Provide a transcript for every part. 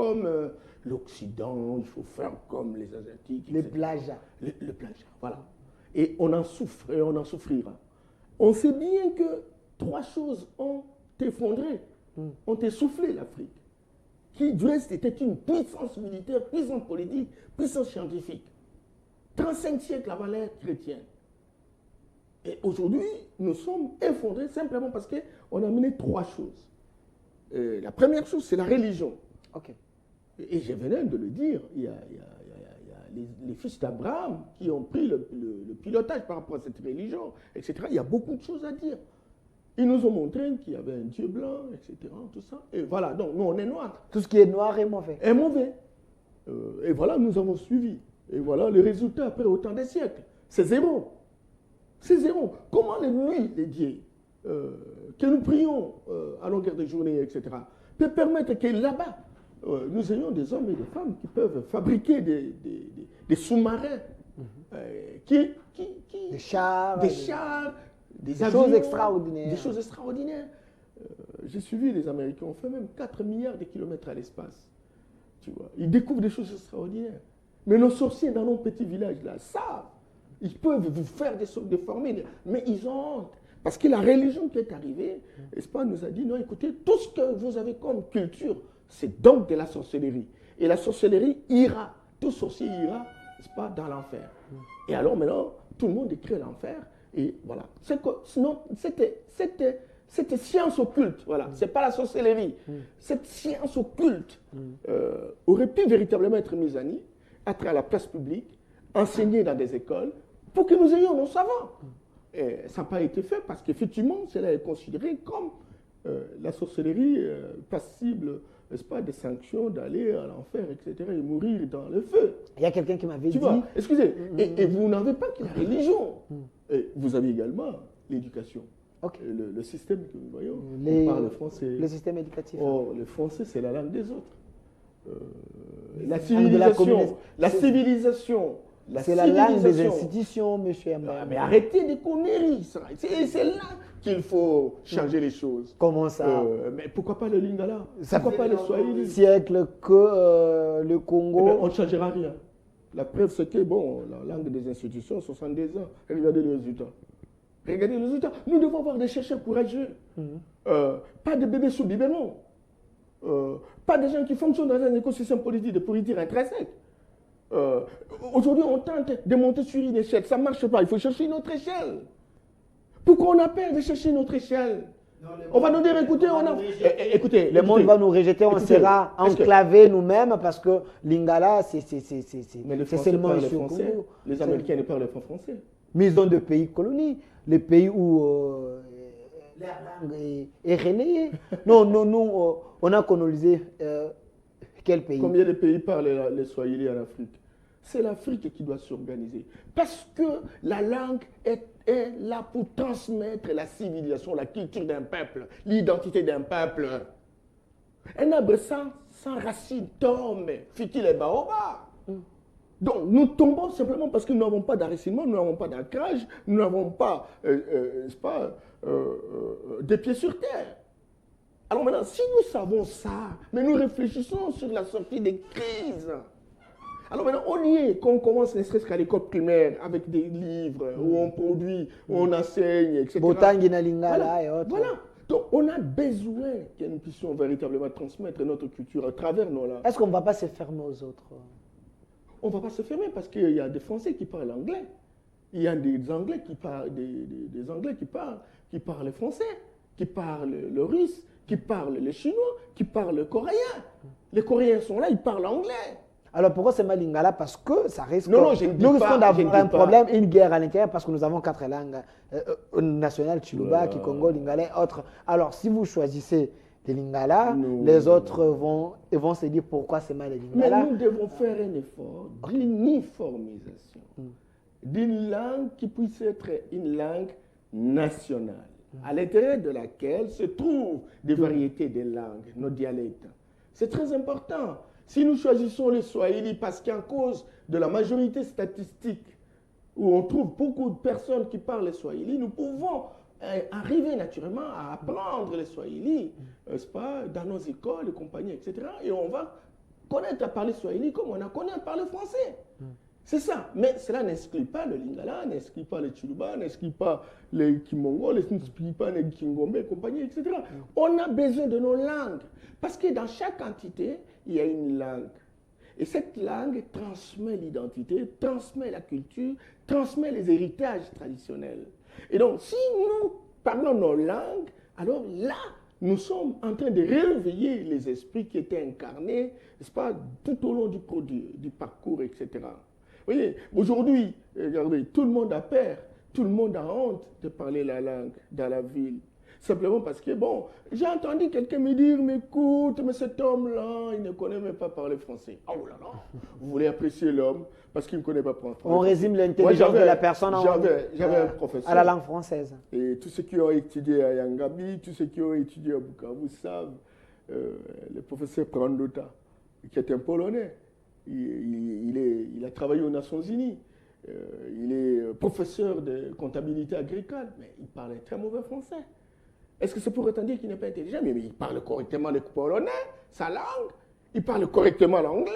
comme l'Occident, il faut faire comme les Asiatiques. Le plagiat. Le plagiat, voilà. Et on en souffre et on en souffrira. On sait bien que 3 choses ont effondré, ont essoufflé l'Afrique, qui du reste était une puissance militaire, puissance politique, puissance scientifique. 35 siècles avant l'ère chrétienne. Et aujourd'hui, nous sommes effondrés simplement parce qu'on a mené 3 choses. La première chose, c'est la religion. Ok. Et je venais de le dire, il y a les fils d'Abraham qui ont pris le pilotage par rapport à cette religion, etc. Il y a beaucoup de choses à dire. Ils nous ont montré qu'il y avait un Dieu blanc, etc. Tout ça. Et voilà, donc nous on est noirs. Tout ce qui est noir est mauvais. Est mauvais. Et voilà, nous avons suivi. Et voilà le résultat après autant de siècles. C'est zéro. C'est zéro. Comment les nuits dédiées, que nous prions à longueur de journée, etc., peut permettre que là-bas, nous ayons des hommes et des femmes qui peuvent fabriquer des sous-marins, des chars, des avions, choses extraordinaires. Des choses extraordinaires. J'ai suivi les Américains, on fait même 4 milliards de kilomètres à l'espace. Tu vois, ils découvrent des choses extraordinaires. Mais nos sorciers dans nos petits villages là savent. Ils peuvent vous faire des sortes de formules, mais ils ont honte. Parce que la religion qui est arrivée, n'est-ce pas, nous a dit, non, écoutez, tout ce que vous avez comme culture, c'est donc de la sorcellerie. Et la sorcellerie ira, tout sorcier ira, n'est-ce pas, dans l'enfer. Et alors maintenant, tout le monde écrit l'enfer, et voilà. Sinon, c'était science occulte, voilà. C'est pas la sorcellerie. Cette science occulte aurait pu véritablement être mise à nu, être à la place publique, enseignée dans des écoles, pour que nous ayons nos savants. Et ça n'a pas été fait parce qu'effectivement, cela est considéré comme la sorcellerie passible, n'est-ce pas, des sanctions, d'aller à l'enfer, etc., et mourir dans le feu. Il y a quelqu'un qui m'avait dit... Vois, excusez, et vous n'avez pas que la religion. Et vous avez également l'éducation. Okay. Le système que nous voyons, on parle français. Le système éducatif. Oh, le français, c'est la langue des autres. La civilisation... C'est la langue des institutions, monsieur Mbembe. Mais arrêtez des conneries. C'est là qu'il faut changer les choses. Comment ça Mais pourquoi pas le lingala? Pourquoi pas le swahili? Siècle que le Congo... Eh bien, on ne changera rien. La preuve, c'est que, bon, la langue des institutions, 72 ans, regardez les résultats. Regardez les résultats. Nous devons avoir des chercheurs courageux. Pas de bébés sous biberon. Pas des gens qui fonctionnent dans un écosystème politique de politique intrinsèque. Aujourd'hui, on tente de monter sur une échelle. Ça ne marche pas. Il faut chercher une autre échelle. Pourquoi on a peur de chercher une autre échelle? On va nous dire, écoutez, écoutez, le monde va nous rejeter, on sera enclavés nous-mêmes parce que l'Ingala, c'est seulement ici au Congo. Les Américains ne parlent pas français. Mais ils ont des pays colonies, les pays où la langue est relayée. Non, nous, on a colonisé quel pays? Combien de pays parlent les Swahili en Afrique? C'est l'Afrique qui doit s'organiser. Parce que la langue est là pour transmettre la civilisation, la culture d'un peuple, l'identité d'un peuple. Un arbre sans racines tombe, fut-il les baobabs. Donc nous tombons simplement parce que nous n'avons pas d'enracinement, nous n'avons pas d'ancrage, nous n'avons pas, des pieds sur terre. Alors maintenant, si nous savons ça, mais nous réfléchissons sur la sortie des crises. Alors maintenant, on y est, qu'on commence ne serait-ce qu'à l'école primaire, avec des livres, où on produit, où on enseigne, etc. Botangina Lingala et autres. Voilà. Donc on a besoin que nous puissions véritablement transmettre notre culture à travers nos langues. Est-ce qu'on ne va pas se fermer aux autres? On ne va pas se fermer parce qu'il y a des Français qui parlent anglais. Il y a des Anglais qui parlent, des Anglais qui parlent le français, qui parlent le russe, qui parlent le chinois, qui parlent le coréen. Les Coréens sont là, ils parlent anglais. Alors pourquoi c'est mal Lingala? Parce que ça risque. Non, je ne dis nous pas, risquons d'avoir un problème, une guerre à l'intérieur parce que nous avons 4 langues nationales, Chiluba, Kikongo, Lingala et autres. Alors si vous choisissez les Lingala, les autres vont se dire pourquoi c'est mal les Lingala. Mais nous devons faire un effort d'uniformisation, d'une langue qui puisse être une langue nationale, à l'intérieur de laquelle se trouvent des variétés de langues, nos dialectes. C'est très important. Si nous choisissons le Swahili parce qu'en cause de la majorité statistique, où on trouve beaucoup de personnes qui parlent le Swahili, nous pouvons arriver naturellement à apprendre le Swahili, n'est-ce pas, dans nos écoles et compagnie, etc. Et on va connaître à parler swahili comme on a connu à parler français. C'est ça. Mais cela n'exclut pas le lingala, n'exclut pas le tsholuba, n'exclut pas les kimongo, n'exclut pas les kingombe et compagnie, etc. On a besoin de nos langues. Parce que dans chaque entité, il y a une langue. Et cette langue transmet l'identité, transmet la culture, transmet les héritages traditionnels. Et donc, si nous parlons nos langues, alors là, nous sommes en train de réveiller les esprits qui étaient incarnés, n'est-ce pas, tout au long du parcours, etc. Vous voyez, aujourd'hui, regardez, tout le monde a peur, tout le monde a honte de parler la langue dans la ville. Simplement parce que, bon, j'ai entendu quelqu'un me dire, mais écoute, mais cet homme-là, il ne connaît même pas parler français. Oh là là, vous voulez apprécier l'homme parce qu'il ne connaît pas parler français. On résume l'intelligence de la personne j'avais un professeur à la langue française. Et tous ceux qui ont étudié à Yangabi, tous ceux qui ont étudié à Bukavu savent, le professeur Prandota, qui est un Polonais, il a travaillé aux Nations Unies. Il est professeur de comptabilité agricole, mais il parlait très mauvais français. Est-ce que c'est pour autant dire qu'il n'est pas intelligent? Mais il parle correctement le polonais, sa langue. Il parle correctement l'anglais.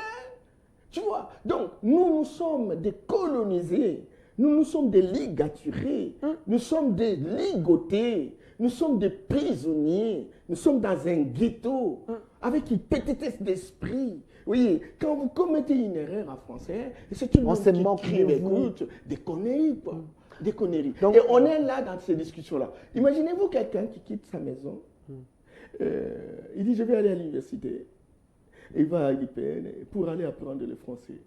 Tu vois? Donc, nous sommes des colonisés. Nous sommes des ligaturés. Nous sommes des ligotés. Nous sommes des prisonniers. Nous sommes dans un ghetto avec une petitesse d'esprit. Oui, quand vous commettez une erreur en français, c'est une qui crie, écoute, des conneries, quoi. Des conneries. Donc, et on est là dans ces discussions-là. Imaginez-vous quelqu'un qui quitte sa maison, il dit je vais aller à l'université, il va à l'IPN pour aller apprendre le français.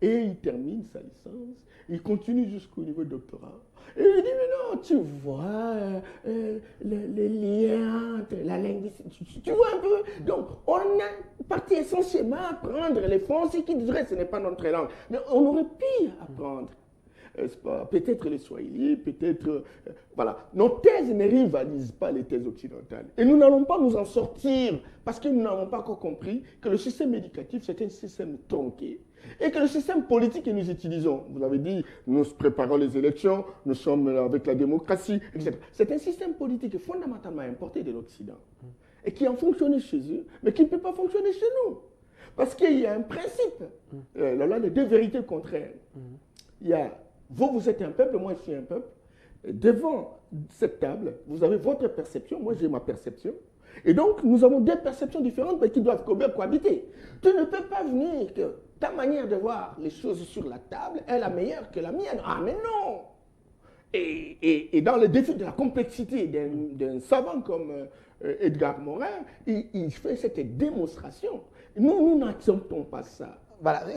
Et il termine sa licence, il continue jusqu'au niveau de doctorat. Et il dit mais non, tu vois, les liens entre la linguistique, tu vois un peu. Donc on est parti essentiellement à apprendre le français qui dirait que ce n'est pas notre langue. Mais on aurait pu apprendre. Peut-être les Swahili, peut-être... voilà. Nos thèses ne rivalisent pas les thèses occidentales. Et nous n'allons pas nous en sortir parce que nous n'avons pas encore compris que le système éducatif, c'est un système tronqué. Et que le système politique que nous utilisons, vous l'avez dit, nous préparons les élections, nous sommes avec la démocratie, etc. C'est un système politique fondamentalement importé de l'Occident. Et qui a fonctionné chez eux, mais qui ne peut pas fonctionner chez nous. Parce qu'il y a un principe, la loi des deux vérités contraires. Il y a... Vous êtes un peuple, moi je suis un peuple. Devant cette table, vous avez votre perception, moi j'ai ma perception. Et donc, nous avons deux perceptions différentes mais qui doivent cohabiter. Tu ne peux pas venir que ta manière de voir les choses sur la table est la meilleure que la mienne. Ah, mais non! Et dans le défi de la complexité d'un savant comme Edgar Morin, il fait cette démonstration. Nous n'acceptons pas ça. Voilà.